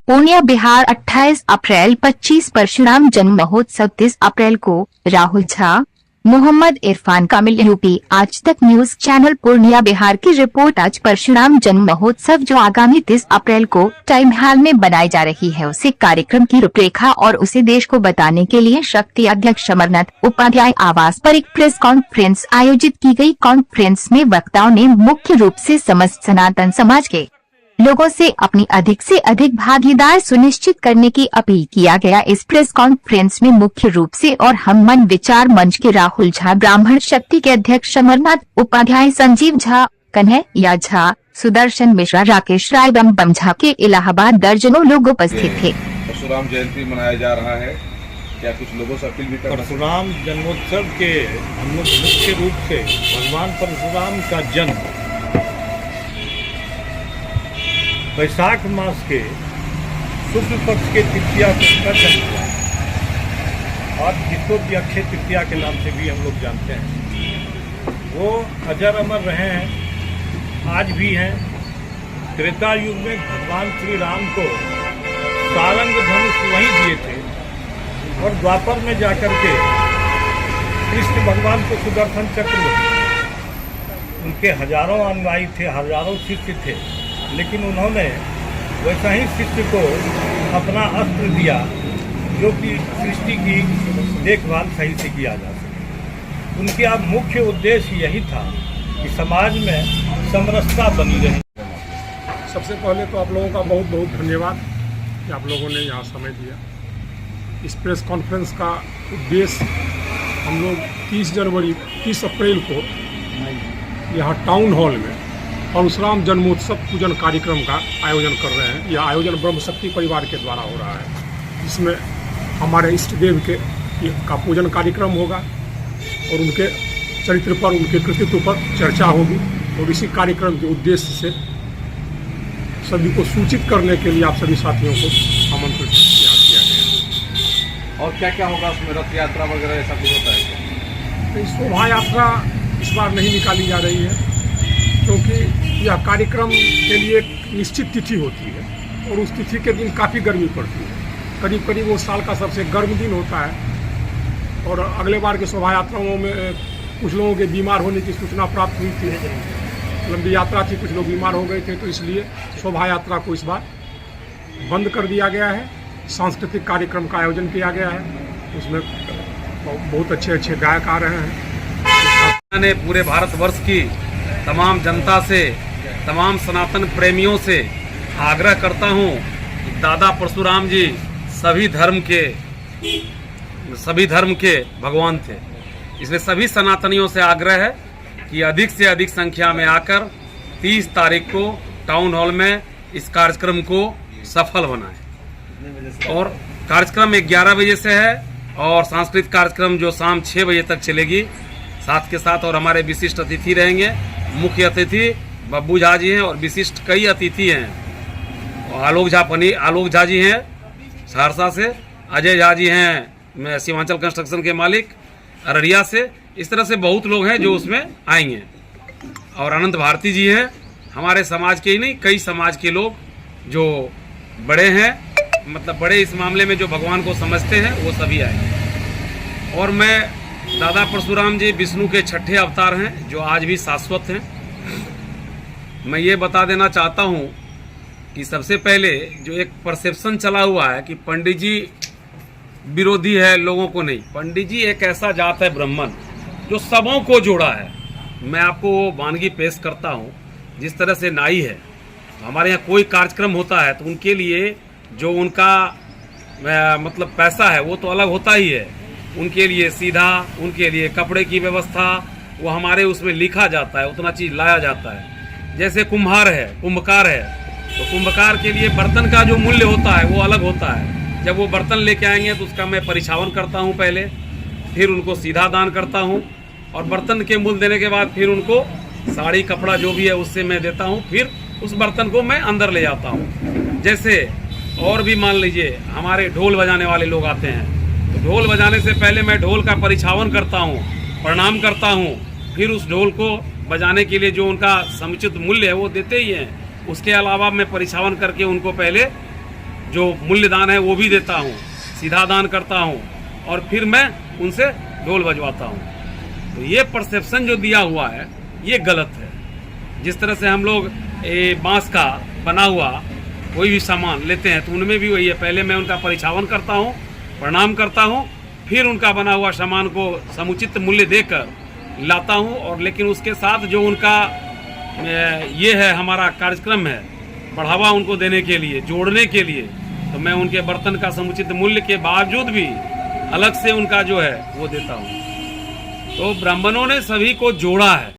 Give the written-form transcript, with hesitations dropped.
पूर्णिया बिहार 28 अप्रैल 25 परशुराम जन्म महोत्सव 30 अप्रैल को। राहुल झा, मोहम्मद इरफान कामिल, यूपी। आज तक न्यूज चैनल पूर्णिया बिहार की रिपोर्ट। आज परशुराम जन्म महोत्सव जो आगामी 30 अप्रैल को टाइम हाल में बनाई जा रही है, उसे कार्यक्रम की रूपरेखा और उसे देश को बताने के लिए शक्ति अध्यक्ष अमरनाथ उपाध्याय आवास पर एक प्रेस कॉन्फ्रेंस आयोजित की गई। कॉन्फ्रेंस में वक्ताओं ने मुख्य रूप से समस्त सनातन समाज के लोगों से अपनी अधिक से अधिक भागीदार सुनिश्चित करने की अपील किया गया। इस प्रेस कॉन्फ्रेंस में मुख्य रूप से और हम मन विचार मंच के राहुल झा, ब्राह्मण शक्ति के अध्यक्ष अमरनाथ उपाध्याय, संजीव झा, कन्हैया झा, सुदर्शन मिश्रा, राकेश राय, बम झा के इलाहाबाद दर्जनों लोग उपस्थित थे। परशुराम जयंती मनाया जा रहा है, क्या कुछ लोगों से अपील भी कर? परशुराम जन्मोत्सव के हम लोग मुख्य रूप से भगवान परशुराम का जन्म वैशाख मास के शुक्ल पक्ष के तृतीया को जन्म हुआ और जिसको कि अक्षय तृतीया के नाम से भी हम लोग जानते हैं। वो अजर अमर रहे हैं, आज भी हैं। त्रेता युग में भगवान श्री राम को सारंग धनुष वहीं दिए थे और द्वापर में जाकर के कृष्ण भगवान को सुदर्शन चक्र मिले। उनके हजारों अनुयायी थे, हजारों शिष्य थे, लेकिन उन्होंने वैसा ही शिष्य को अपना अस्त्र दिया जो कि सृष्टि की देखभाल सही से किया जा सके। उनके अब मुख्य उद्देश्य यही था कि समाज में समरसता बनी रहे। सबसे पहले तो आप लोगों का बहुत बहुत धन्यवाद कि आप लोगों ने यहाँ समय दिया। इस प्रेस कॉन्फ्रेंस का उद्देश्य हम लोग 30 अप्रैल को यहाँ टाउन हॉल में परशुराम जन्मोत्सव पूजन कार्यक्रम का आयोजन कर रहे हैं। यह आयोजन ब्रह्म शक्ति परिवार के द्वारा हो रहा है, जिसमें हमारे इष्ट देव का पूजन कार्यक्रम होगा और उनके चरित्र पर, उनके कृतित्व पर चर्चा होगी। और इसी कार्यक्रम के उद्देश्य से सभी को सूचित करने के लिए आप सभी साथियों को आमंत्रित किया गया। और क्या क्या होगा उसमें? रथ यात्रा वगैरह ऐसा कुछ होता है? तो शोभा यात्रा इस बार नहीं निकाली जा रही है, क्योंकि यह कार्यक्रम के लिए एक निश्चित तिथि होती है और उस तिथि के दिन काफ़ी गर्मी पड़ती है। करीब करीब वो साल का सबसे गर्म दिन होता है। और अगले बार के शोभा यात्राओं में कुछ लोगों के बीमार होने की सूचना प्राप्त हुई थी, लंबी यात्रा थी, कुछ लोग बीमार हो गए थे, तो इसलिए शोभा यात्रा को इस बार बंद कर दिया गया है। सांस्कृतिक कार्यक्रम का आयोजन किया गया है, उसमें बहुत अच्छे गायक आ रहे हैं। मैंने पूरे भारतवर्ष की तमाम जनता से, तमाम सनातन प्रेमियों से आग्रह करता हूँ कि दादा परशुराम जी सभी धर्म के भगवान थे। इसलिए सभी सनातनियों से आग्रह है कि अधिक से अधिक संख्या में आकर 30 तारीख को टाउन हॉल में इस कार्यक्रम को सफल बनाएं। और कार्यक्रम 11 बजे से है और सांस्कृतिक कार्यक्रम जो शाम 6 बजे तक चलेगी, साथ के साथ और हमारे विशिष्ट अतिथि रहेंगे। मुख्य अतिथि बब्बू झा जी हैं और विशिष्ट कई अतिथि हैं। आलोक झा जी हैं सहरसा से, अजय झा जी हैं सीमांचल कंस्ट्रक्शन के मालिक अररिया से। इस तरह से बहुत लोग हैं जो उसमें आएंगे। और अनंत भारती जी हैं, हमारे समाज के ही नहीं, कई समाज के लोग जो बड़े हैं, मतलब बड़े इस मामले में जो भगवान को समझते हैं, वो सभी आएंगे। और मैं दादा परशुराम जी विष्णु के 6ठे अवतार हैं जो आज भी शाश्वत हैं। मैं ये बता देना चाहता हूँ कि सबसे पहले जो एक परसेप्शन चला हुआ है कि पंडित जी विरोधी है, लोगों को नहीं। पंडित जी एक ऐसा जात है ब्राह्मण जो सबों को जोड़ा है। मैं आपको वो वानगी पेश करता हूँ। जिस तरह से नाई है, हमारे यहाँ कोई कार्यक्रम होता है तो उनके लिए जो उनका मतलब पैसा है वो तो अलग होता ही है। उनके लिए सीधा, उनके लिए कपड़े की व्यवस्था, वो हमारे उसमें लिखा जाता है, उतना चीज़ लाया जाता है। जैसे कुम्हार है, कुंभकार है, तो कुंभकार के लिए बर्तन का जो मूल्य होता है वो अलग होता है। जब वो बर्तन लेके आएंगे तो उसका मैं परिछावन करता हूँ पहले, फिर उनको सीधा दान करता हूँ और बर्तन के मूल्य देने के बाद फिर उनको साड़ी कपड़ा जो भी है उससे मैं देता हूँ। फिर उस बर्तन को मैं अंदर ले जाता हूँ। जैसे और भी मान लीजिए हमारे ढोल बजाने वाले लोग आते हैं, तो ढोल बजाने से पहले मैं ढोल का परिछावन करता हूँ, प्रणाम करता हूँ, फिर उस ढोल को बजाने के लिए जो उनका समुचित मूल्य है वो देते ही हैं। उसके अलावा मैं परिछावन करके उनको पहले जो मूल्य दान है वो भी देता हूँ, सीधा दान करता हूँ और फिर मैं उनसे ढोल बजवाता हूँ। तो ये परसेप्शन जो दिया हुआ है ये गलत है। जिस तरह से हम लोग बांस का बना हुआ कोई भी सामान लेते हैं तो उनमें भी वही है, पहले मैं उनका परिछावन करता हूँ, प्रणाम करता हूँ, फिर उनका बना हुआ सामान को समुचित मूल्य देकर लाता हूँ। और लेकिन उसके साथ जो उनका ये है हमारा कार्यक्रम है बढ़ावा उनको देने के लिए, जोड़ने के लिए, तो मैं उनके बर्तन का समुचित मूल्य के बावजूद भी अलग से उनका जो है वो देता हूँ। तो ब्राह्मणों ने सभी को जोड़ा है।